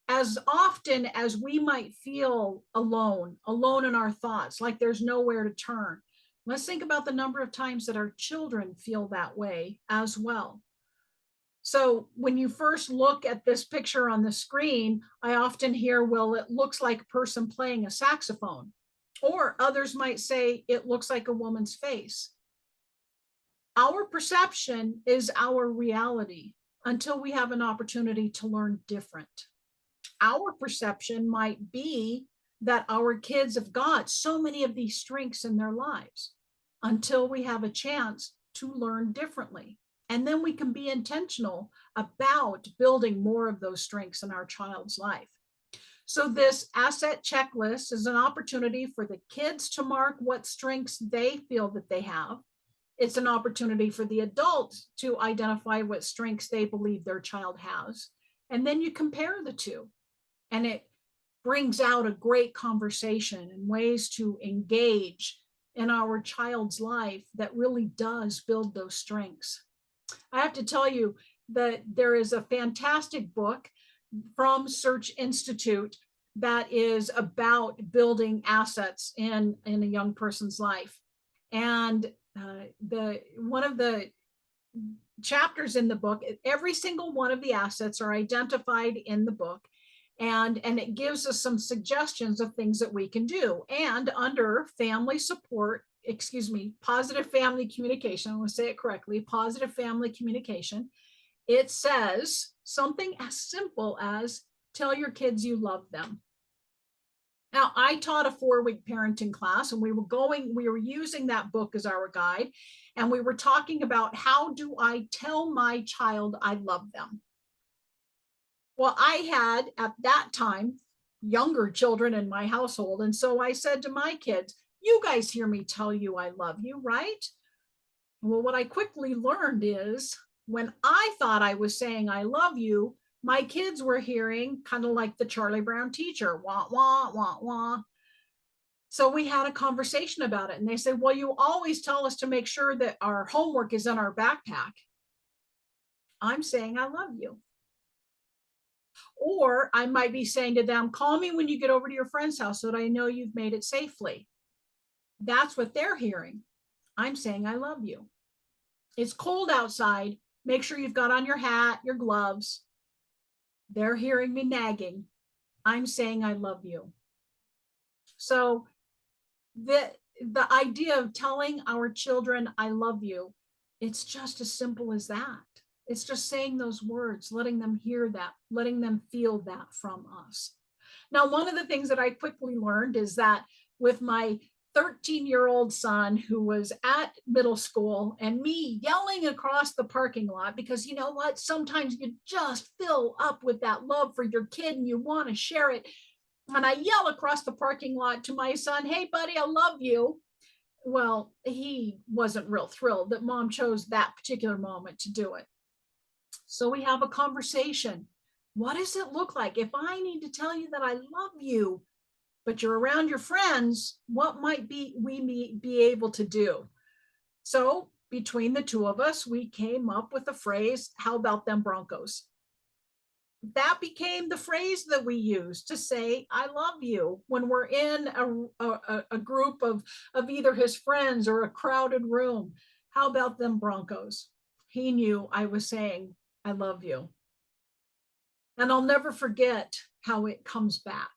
As often as we might feel alone in our thoughts, like there's nowhere to turn, Let's think about the number of times that our children feel that way as well. So when you first look at this picture on the screen, I often hear, well, it looks like a person playing a saxophone. Or others might say it looks like a woman's face. Our perception is our reality until we have an opportunity to learn different. Our perception might be that our kids have got so many of these strengths in their lives until we have a chance to learn differently. And then we can be intentional about building more of those strengths in our child's life. So this asset checklist is an opportunity for the kids to mark what strengths they feel that they have. It's an opportunity for the adults to identify what strengths they believe their child has. And then you compare the two. And it brings out a great conversation and ways to engage in our child's life that really does build those strengths. I have to tell you that there is a fantastic book from Search Institute that is about building assets in a young person's life. And one of the chapters in the book, every single one of the assets are identified in the book. And it gives us some suggestions of things that we can do. And under family support, positive family communication, I want to say it correctly, positive family communication, it says something as simple as tell your kids you love them. Now, I taught a 4-week parenting class, and we were using that book as our guide, and we were talking about how do I tell my child I love them? Well, I had at that time younger children in my household. And so I said to my kids, you guys hear me tell you I love you, right? Well, what I quickly learned is when I thought I was saying I love you, my kids were hearing kind of like the Charlie Brown teacher, wah, wah, wah, wah. So we had a conversation about it. And they said, well, you always tell us to make sure that our homework is in our backpack. I'm saying I love you. Or I might be saying to them, call me when you get over to your friend's house so that I know you've made it safely. That's what they're hearing. I'm saying I love you. It's cold outside. Make sure you've got on your hat, your gloves. They're hearing me nagging. I'm saying I love you. So the idea of telling our children I love you, it's just as simple as that. It's just saying those words, letting them hear that, letting them feel that from us. Now, one of the things that I quickly learned is that with my 13-year-old son who was at middle school and me yelling across the parking lot, because you know what, sometimes you just fill up with that love for your kid and you want to share it. And I yell across the parking lot to my son, hey, buddy, I love you. Well, he wasn't real thrilled that mom chose that particular moment to do it. So we have a conversation. What does it look like if I need to tell you that I love you, but you're around your friends? What might we be able to do? So between the two of us, we came up with the phrase, how about them Broncos? That became the phrase that we use to say, I love you when we're in a group of either his friends or a crowded room. How about them Broncos? He knew I was saying, I love you. And I'll never forget how it comes back.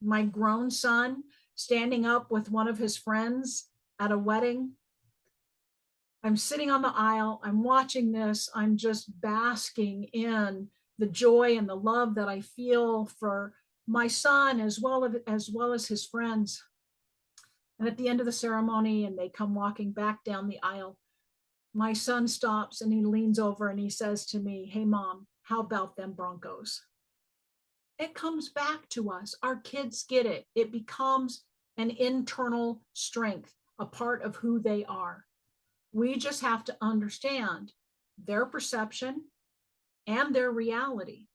My grown son standing up with one of his friends at a wedding. I'm sitting on the aisle. I'm watching this. I'm just basking in the joy and the love that I feel for my son as well as his friends. And at the end of the ceremony, and they come walking back down the aisle, my son stops and he leans over and he says to me, hey, Mom, how about them Broncos? It comes back to us. Our kids get it. It becomes an internal strength, a part of who they are. We just have to understand their perception and their reality.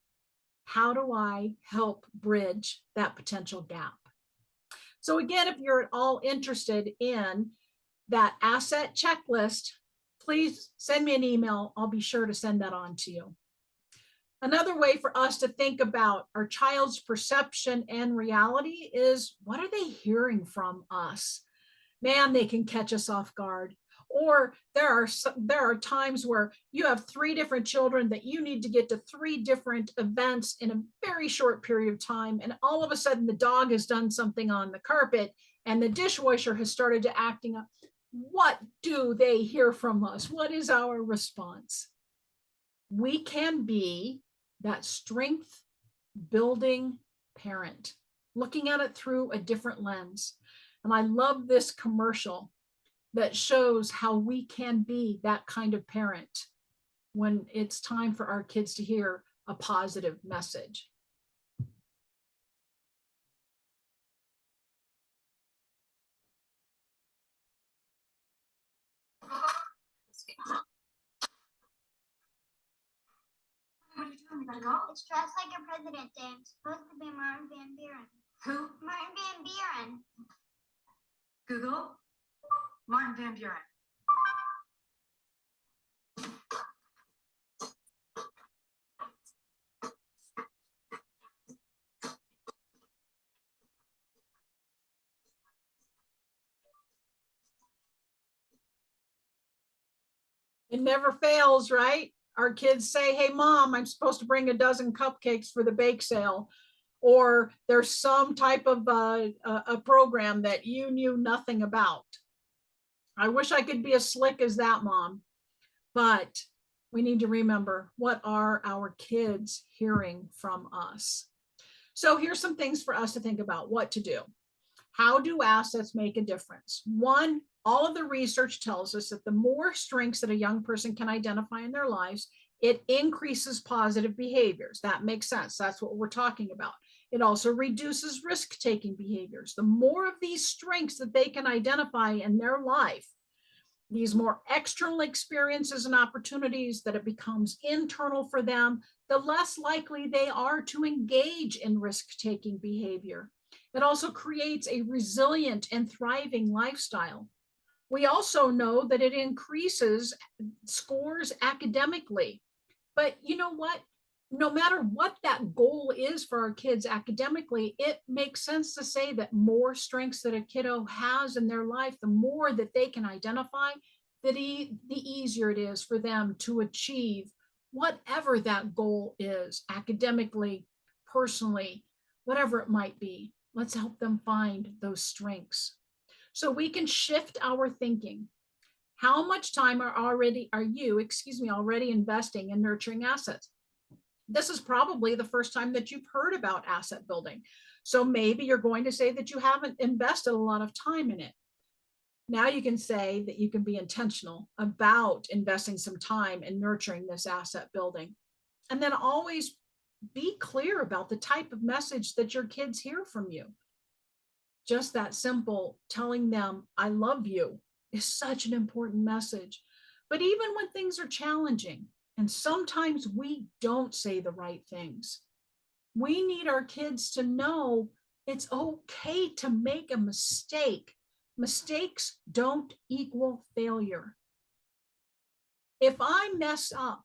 How do I help bridge that potential gap? So again, if you're at all interested in that asset checklist, please send me an email. I'll be sure to send that on to you. Another way for us to think about our child's perception and reality is, what are they hearing from us? man, they can catch us off guard. Or there are times where you have 3 different children that you need to get to 3 different events in a very short period of time. And all of a sudden the dog has done something on the carpet and the dishwasher has started to acting up. What do they hear from us? What is our response? We can be that strength building parent, looking at it through a different lens. And I love this commercial that shows how we can be that kind of parent when it's time for our kids to hear a positive message. What are you doing? You gotta go? It's dressed like a President Day. I'm supposed to be Martin Van Buren. Who? Martin Van Buren. Google. Martin Van Buren. It never fails, right? Our kids say, hey, mom, I'm supposed to bring a dozen cupcakes for the bake sale. Or there's some type of a program that you knew nothing about. I wish I could be as slick as that, mom. But we need to remember, what are our kids hearing from us? So here's some things for us to think about what to do. How do assets make a difference? One, all of the research tells us that the more strengths that a young person can identify in their lives, it increases positive behaviors. That makes sense. That's what we're talking about. It also reduces risk-taking behaviors. The more of these strengths that they can identify in their life, these more external experiences and opportunities that it becomes internal for them, the less likely they are to engage in risk-taking behavior. It also creates a resilient and thriving lifestyle. We also know that it increases scores academically. But you know what? No matter what that goal is for our kids academically, it makes sense to say that more strengths that a kiddo has in their life, the more that they can identify, the easier it is for them to achieve whatever that goal is, academically, personally, whatever it might be. Let's help them find those strengths. So we can shift our thinking. How much time are you already investing in nurturing assets? This is probably the first time that you've heard about asset building. So maybe you're going to say that you haven't invested a lot of time in it. Now you can say that you can be intentional about investing some time in nurturing this asset building. And then always be clear about the type of message that your kids hear from you. Just that simple, telling them, I love you, is such an important message. But even when things are challenging, and sometimes we don't say the right things, we need our kids to know it's okay to make a mistake. Mistakes don't equal failure. If I mess up,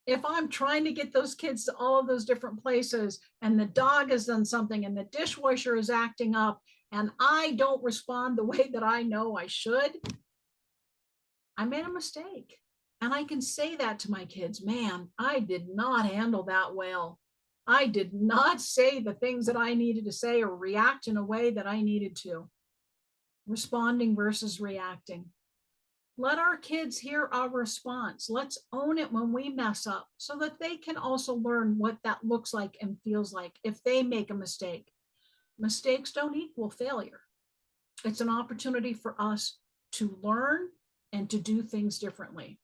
if I'm trying to get those kids to all of those different places and the dog has done something and the dishwasher is acting up and I don't respond the way that I know I should, I made a mistake. And I can say that to my kids, man, I did not handle that well. I did not say the things that I needed to say or react in a way that I needed to. Responding versus reacting. Let our kids hear our response. Let's own it when we mess up so that they can also learn what that looks like and feels like if they make a mistake. Mistakes don't equal failure. It's an opportunity for us to learn and to do things differently.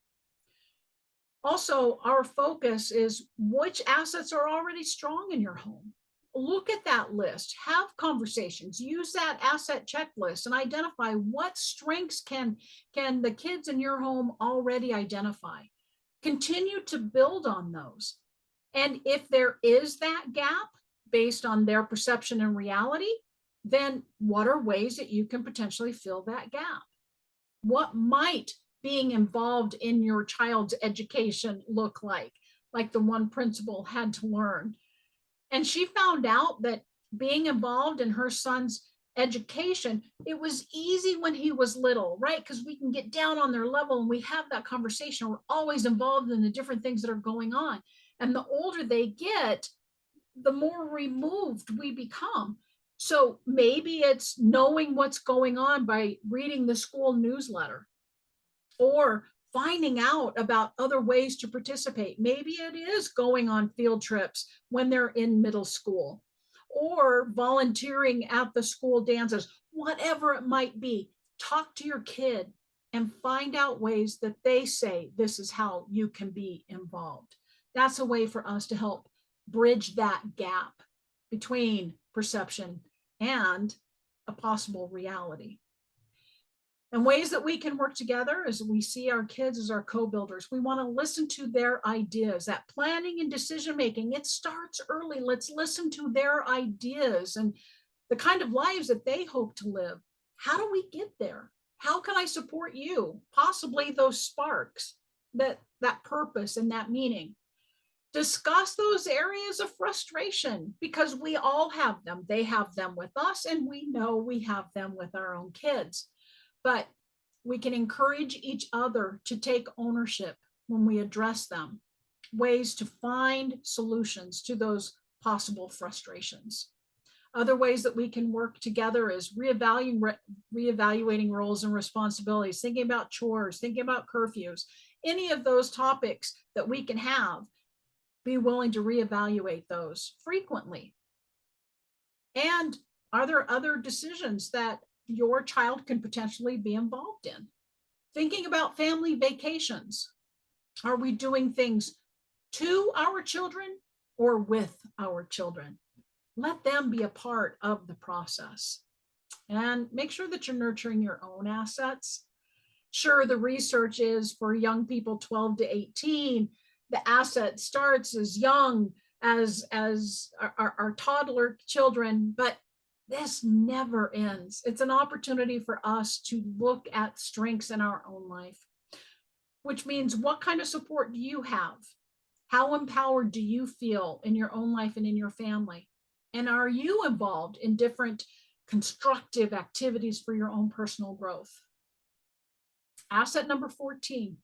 Also, our focus is which assets are already strong in your home. Look at that list, have conversations, use that asset checklist and identify what strengths can the kids in your home already identify. Continue to build on those. And if there is that gap based on their perception and reality, then what are ways that you can potentially fill that gap? What might being involved in your child's education look like the one principal had to learn? And she found out that being involved in her son's education, it was easy when he was little, right? Because we can get down on their level and we have that conversation. We're always involved in the different things that are going on. And the older they get, the more removed we become. So maybe it's knowing what's going on by reading the school newsletter or finding out about other ways to participate. Maybe it is going on field trips when they're in middle school or volunteering at the school dances, whatever it might be. Talk to your kid and find out ways that they say this is how you can be involved. That's a way for us to help bridge that gap between perception and a possible reality. And ways that we can work together is we see our kids as our co-builders. We want to listen to their ideas. That planning and decision making, it starts early. Let's listen to their ideas and the kind of lives that they hope to live. How do we get there? How can I support you? Possibly those sparks, that purpose and that meaning. Discuss those areas of frustration because we all have them. They have them with us, and we know we have them with our own kids. But we can encourage each other to take ownership when we address them, ways to find solutions to those possible frustrations. Other ways that we can work together is reevaluating roles and responsibilities, thinking about chores, thinking about curfews, any of those topics that we can have, be willing to reevaluate those frequently. And are there other decisions that your child can potentially be involved in? Thinking about family vacations. Are we doing things to our children or with our children? Let them be a part of the process. And make sure that you're nurturing your own assets. Sure, the research is for young people 12 to 18, the asset starts as young as our toddler children, but this never ends. It's an opportunity for us to look at strengths in our own life, which means what kind of support do you have? How empowered do you feel in your own life and in your family? And are you involved in different constructive activities for your own personal growth? Asset number 14,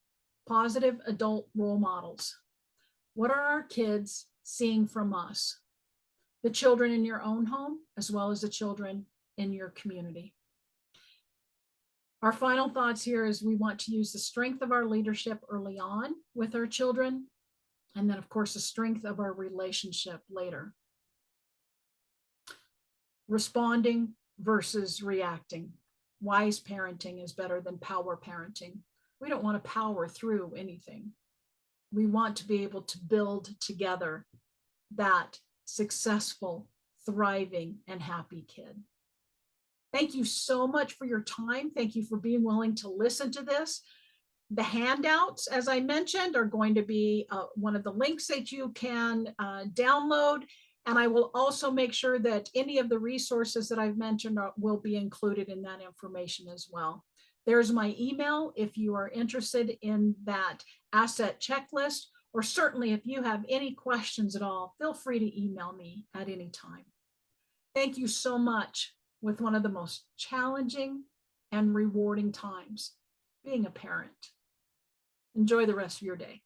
positive adult role models. What are our kids seeing from us? The children in your own home, as well as the children in your community. Our final thoughts here is we want to use the strength of our leadership early on with our children, and then of course the strength of our relationship later. Responding versus reacting. Wise parenting is better than power parenting. We don't want to power through anything. We want to be able to build together that successful, thriving, and happy kid. Thank you so much for your time. Thank you for being willing to listen to this. The handouts, as I mentioned, are going to be one of the links that you can download. And I will also make sure that any of the resources that I've mentioned will be included in that information as well. There's my email if you are interested in that asset checklist, or certainly if you have any questions at all, feel free to email me at any time. Thank you so much with one of the most challenging and rewarding times, being a parent. Enjoy the rest of your day.